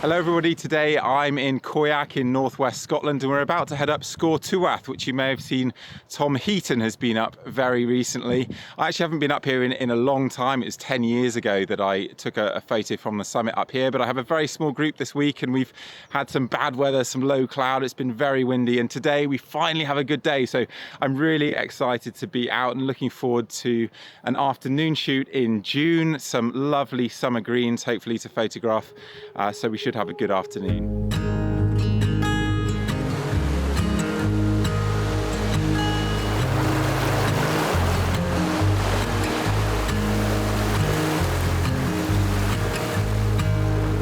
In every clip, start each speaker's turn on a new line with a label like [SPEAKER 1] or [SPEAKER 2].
[SPEAKER 1] Hello everybody, today I'm in Coigach in northwest Scotland and we're about to head up Sgorr Tuath, which you may have seen Tom Heaton has been up very recently. I actually haven't been up here in a long time. It was 10 years ago that I took a photo from the summit up here, but I have a very small group this week and we've had some bad weather, some low cloud, it's been very windy, and today we finally have a good day, so I'm really excited to be out and looking forward to an afternoon shoot in June, some lovely summer greens hopefully to photograph, so we should have a good afternoon.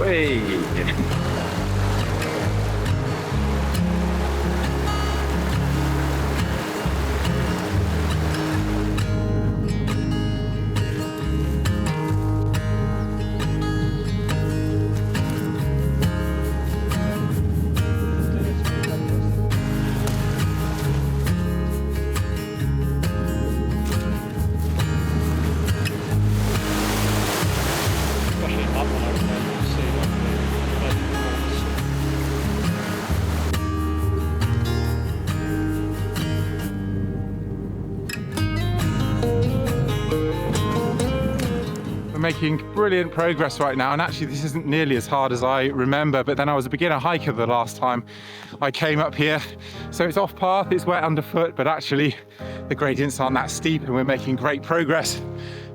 [SPEAKER 1] Whee! Making brilliant progress right now, and actually this isn't nearly as hard as I remember, but then I was a beginner hiker the last time I came up here, so it's off path, it's wet underfoot, but actually the gradients aren't that steep and we're making great progress,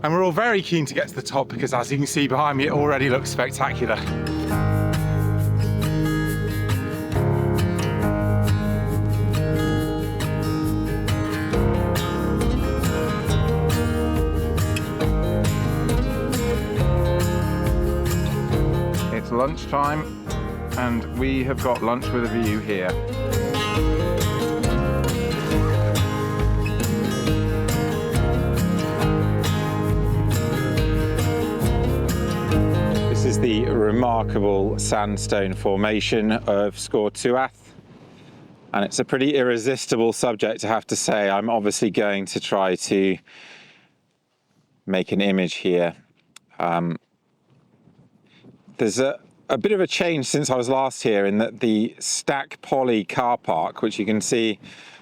[SPEAKER 1] and we're all very keen to get to the top because, as you can see behind me, it already looks spectacular. Lunchtime and we have got lunch with a view here. This is the remarkable sandstone formation of Sgorr Tuath, and it's a pretty irresistible subject, I have to say. I'm obviously going to try to make an image here. There's a bit of a change since I was last here in that the Stack Poly car park, which you can see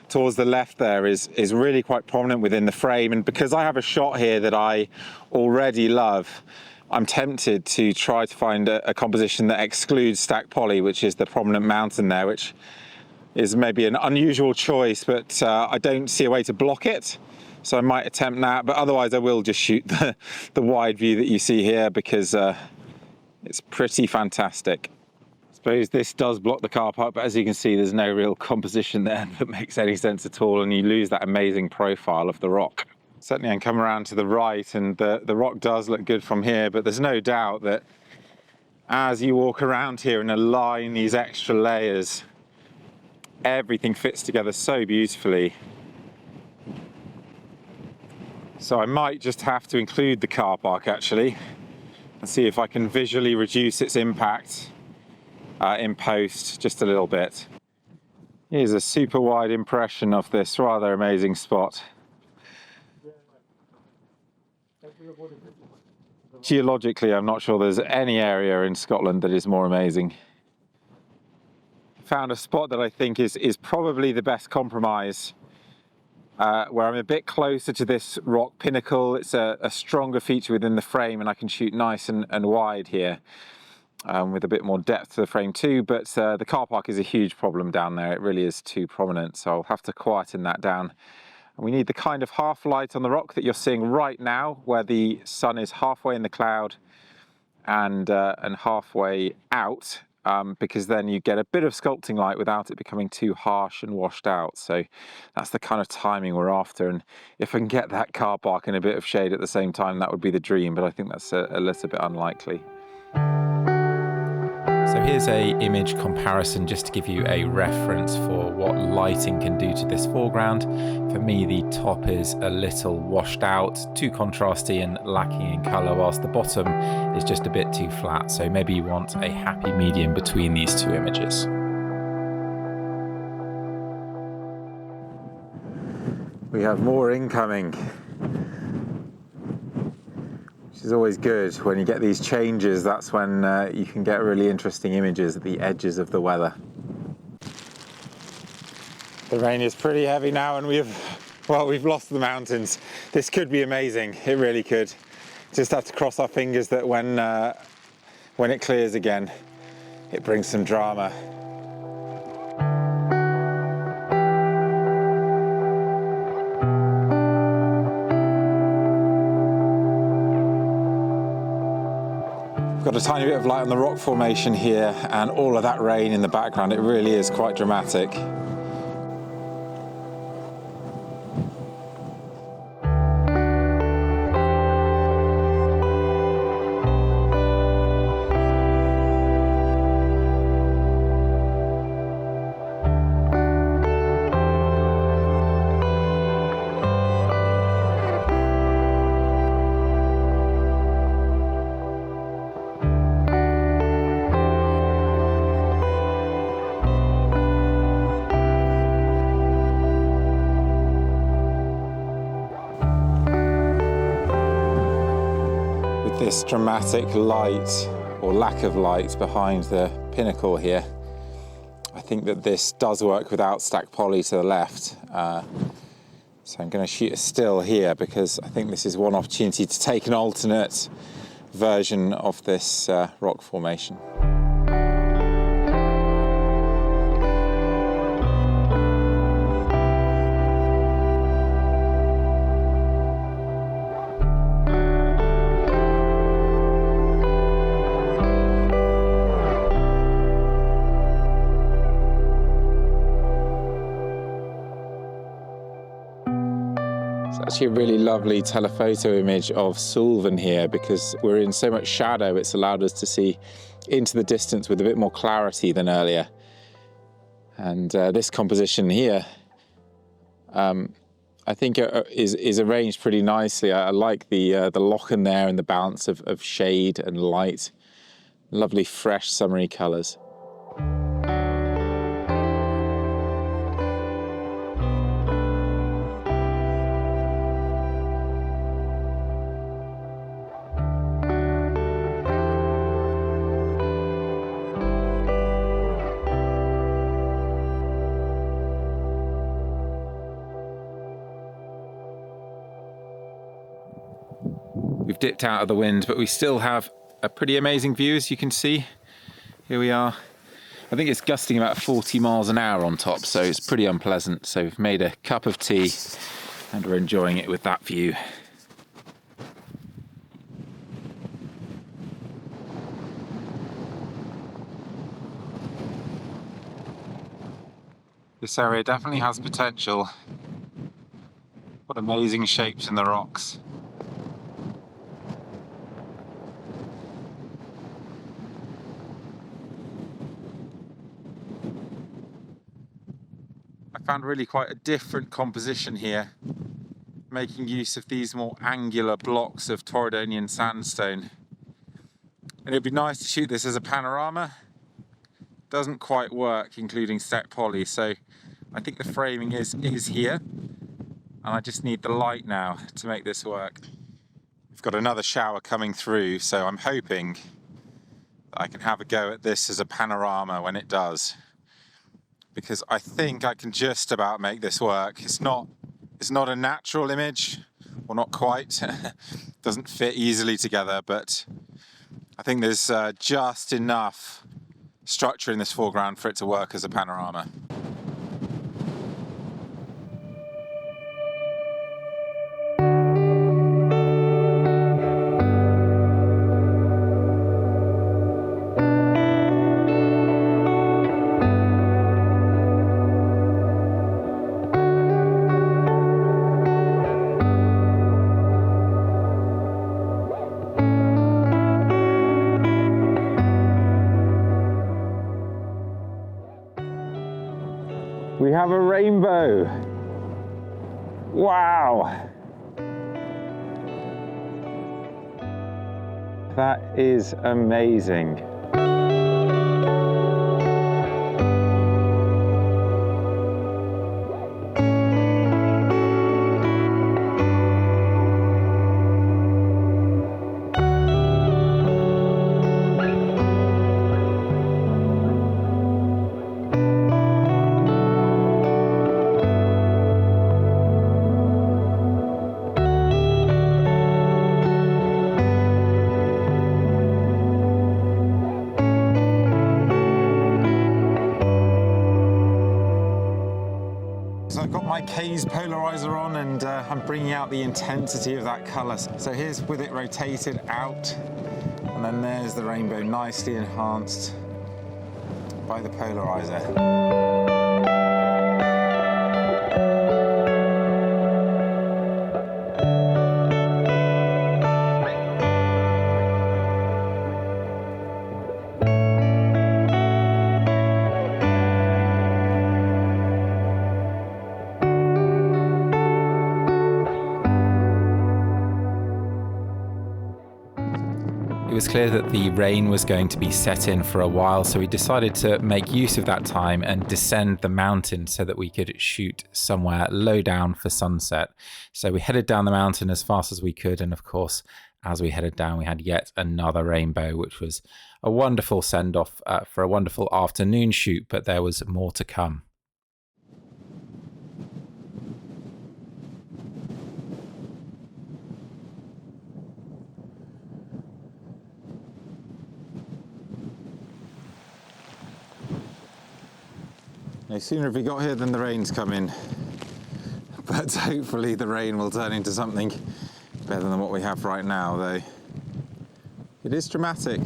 [SPEAKER 1] towards the left there, is really quite prominent within the frame. And because I have a shot here that I already love, I'm tempted to try to find a composition that excludes Stack Poly, which is the prominent mountain there, which is maybe an unusual choice, but I don't see a way to block it. So I might attempt that, but otherwise I will just shoot the wide view that you see here because it's pretty fantastic. I suppose this does block the car park, but as you can see, there's no real composition there that makes any sense at all, and you lose that amazing profile of the rock. Certainly I can come around to the right and the rock does look good from here, but there's no doubt that as you walk around here and align these extra layers, everything fits together so beautifully. So I might just have to include the car park actually, and see if I can visually reduce its impact in post just a little bit. Here's a super wide impression of this rather amazing spot. Geologically, I'm not sure there's any area in Scotland that is more amazing. Found a spot that I think is probably the best compromise, where I'm a bit closer to this rock pinnacle. It's a stronger feature within the frame and I can shoot nice and wide here with a bit more depth to the frame too, but the car park is a huge problem down there. It really is too prominent, so I'll have to quieten that down. And we need the kind of half light on the rock that you're seeing right now, where the sun is halfway in the cloud and halfway out. Because then you get a bit of sculpting light without it becoming too harsh and washed out. So that's the kind of timing we're after, and if I can get that car park in a bit of shade at the same time, that would be the dream, but I think that's a little bit unlikely. So here's an image comparison just to give you a reference for what lighting can do to this foreground. For me, the top is a little washed out, too contrasty and lacking in colour, whilst the bottom is just a bit too flat. So maybe you want a happy medium between these two images. We have more incoming, which is always good. When you get these changes, that's when you can get really interesting images at the edges of the weather. The rain is pretty heavy now, and we've lost the mountains. This could be amazing, it really could. Just have to cross our fingers that when it clears again, it brings some drama. Got a tiny bit of light on the rock formation here, and all of that rain in the background. It really is quite dramatic. This dramatic light, or lack of light, behind the pinnacle here. I think that this does work without stack poly to the left. So I'm going to shoot a still here, because I think this is one opportunity to take an alternate version of this rock formation. Actually a really lovely telephoto image of Sulven here, because we're in so much shadow. It's allowed us to see into the distance with a bit more clarity than earlier. And this composition here, I think is arranged pretty nicely. I like the lochen there and the balance of shade and light. Lovely fresh summery colours. We've dipped out of the wind, but we still have a pretty amazing view, as you can see. Here we are. I think it's gusting about 40 miles an hour on top, so it's pretty unpleasant. So we've made a cup of tea and we're enjoying it with that view. This area definitely has potential. What amazing shapes in the rocks. I found really quite a different composition here, making use of these more angular blocks of Torridonian sandstone. And it'd be nice to shoot this as a panorama. Doesn't quite work including stack poly, so I think the framing is here, and I just need the light now to make this work. We've got another shower coming through, so I'm hoping that I can have a go at this as a panorama when it does, because I think I can just about make this work. It's not a natural image, or not quite. Doesn't fit easily together, but I think there's just enough structure in this foreground for it to work as a panorama. We have a rainbow. Wow. That is amazing. I've got my K's polarizer on and I'm bringing out the intensity of that colour. So here's with it rotated out, and then there's the rainbow nicely enhanced by the polarizer.
[SPEAKER 2] It was clear that the rain was going to be set in for a while, so we decided to make use of that time and descend the mountain so that we could shoot somewhere low down for sunset. So we headed down the mountain as fast as we could, and of course, as we headed down, we had yet another rainbow, which was a wonderful send-off for a wonderful afternoon shoot, but there was more to come.
[SPEAKER 1] No sooner have we got here than the rain's come in, but hopefully the rain will turn into something better than what we have right now, though it is dramatic.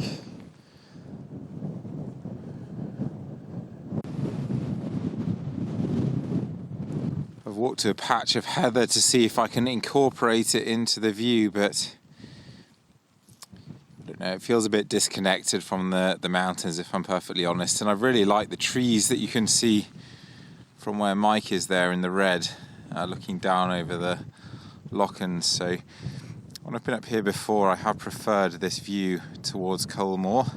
[SPEAKER 1] I've walked to a patch of heather to see if I can incorporate it into the view, but I don't know, it feels a bit disconnected from the mountains, if I'm perfectly honest. And I really like the trees that you can see from where Mike is there in the red, looking down over the Lochans. So when I've been up here before, I have preferred this view towards Culmore.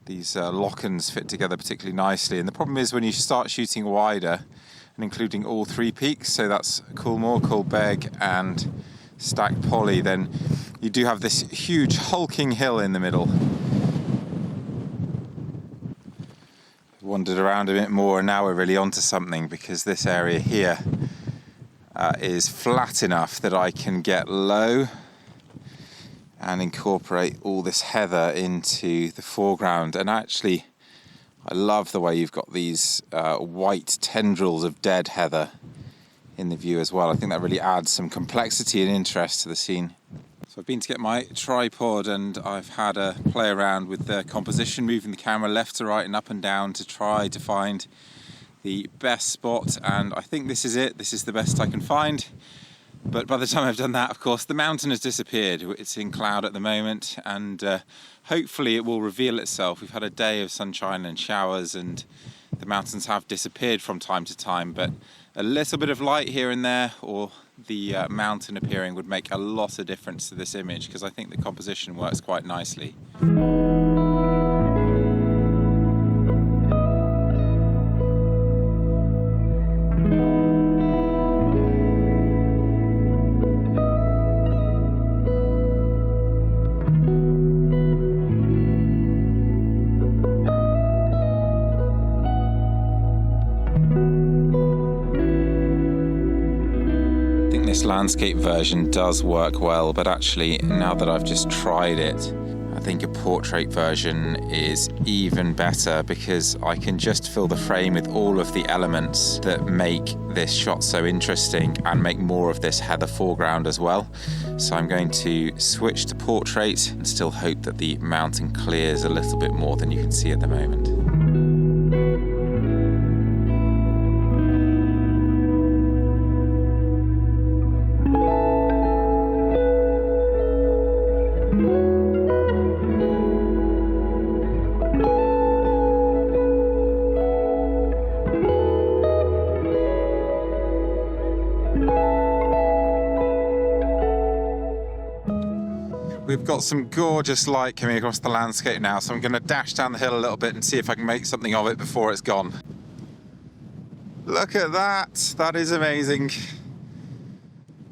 [SPEAKER 1] These Lochans fit together particularly nicely. And the problem is when you start shooting wider and including all three peaks, so that's Culmore, Coigach and Stack Polly, then you do have this huge hulking hill in the middle. Wandered around a bit more, and now we're really onto something, because this area here is flat enough that I can get low and incorporate all this heather into the foreground. And actually, I love the way you've got these white tendrils of dead heather in the view as well. I think that really adds some complexity and interest to the scene. So I've been to get my tripod, and I've had a play around with the composition, moving the camera left to right and up and down to try to find the best spot, and I think this is it. This is the best I can find. But by the time I've done that, of course, the mountain has disappeared. It's in cloud at the moment, and hopefully it will reveal itself. We've had a day of sunshine and showers, and the mountains have disappeared from time to time, but a little bit of light here and there, or the mountain appearing, would make a lot of difference to this image, because I think the composition works quite nicely. This landscape version does work well, but actually now that I've just tried it, I think a portrait version is even better, because I can just fill the frame with all of the elements that make this shot so interesting and make more of this heather foreground as well. So I'm going to switch to portrait and still hope that the mountain clears a little bit more than you can see at the moment. We've got some gorgeous light coming across the landscape now, so I'm going to dash down the hill a little bit and see if I can make something of it before it's gone. Look at that! That is amazing.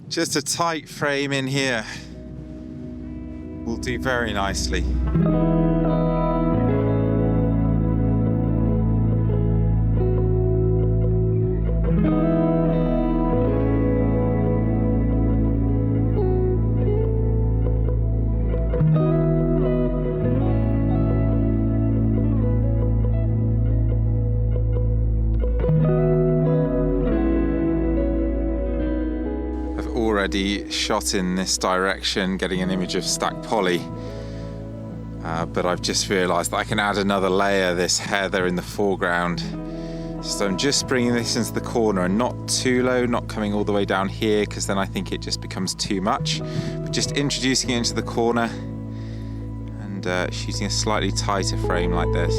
[SPEAKER 1] Just a tight frame in here will do very nicely. already shot in this direction, getting an image of stack poly. But I've just realised that I can add another layer, this heather in the foreground. So I'm just bringing this into the corner and not too low, not coming all the way down here, because then I think it just becomes too much. But just introducing it into the corner and shooting a slightly tighter frame like this.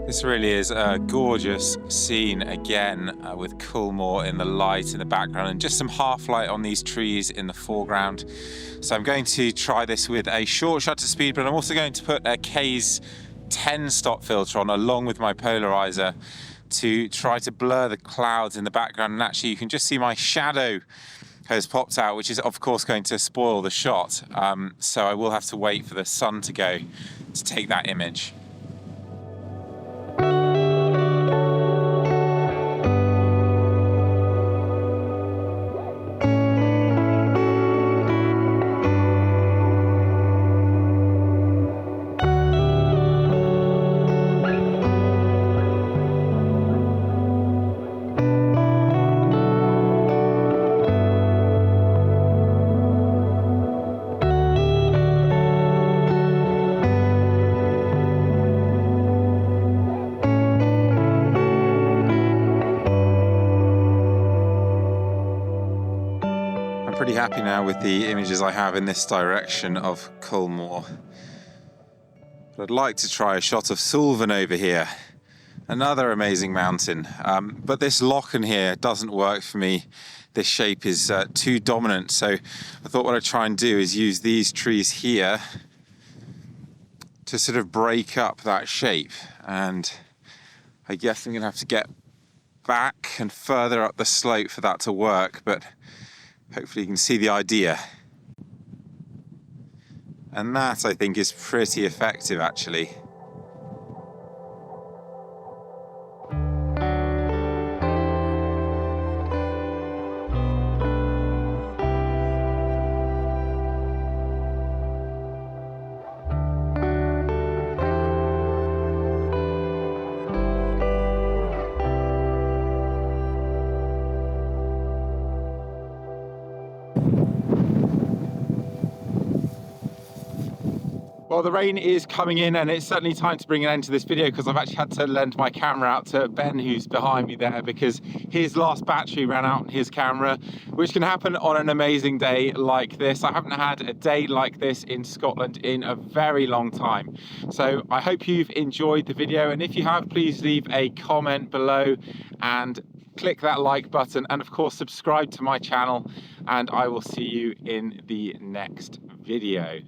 [SPEAKER 1] This really is a gorgeous scene again, with Coolmore in the light in the background and just some half light on these trees in the foreground. So I'm going to try this with a short shutter speed, but I'm also going to put a K's 10 stop filter on along with my polarizer to try to blur the clouds in the background. And actually you can just see my shadow has popped out, which is of course going to spoil the shot. So I will have to wait for the sun to go to take that image. Pretty happy now with the images I have in this direction of Coolmore. But I'd like to try a shot of Sullivan over here, another amazing mountain. But this Lochen here doesn't work for me. This shape is too dominant, so I thought what I'd try and do is use these trees here to sort of break up that shape. And I guess I'm gonna have to get back and further up the slope for that to work, but hopefully you can see the idea. And that, I think, is pretty effective, actually. Well, the rain is coming in and it's certainly time to bring an end to this video because I've actually had to lend my camera out to Ben, who's behind me there, because his last battery ran out on his camera, which can happen on an amazing day like this. I haven't had a day like this in Scotland in a very long time. So I hope you've enjoyed the video, and if you have, please leave a comment below and click that like button, and of course subscribe to my channel, and I will see you in the next video.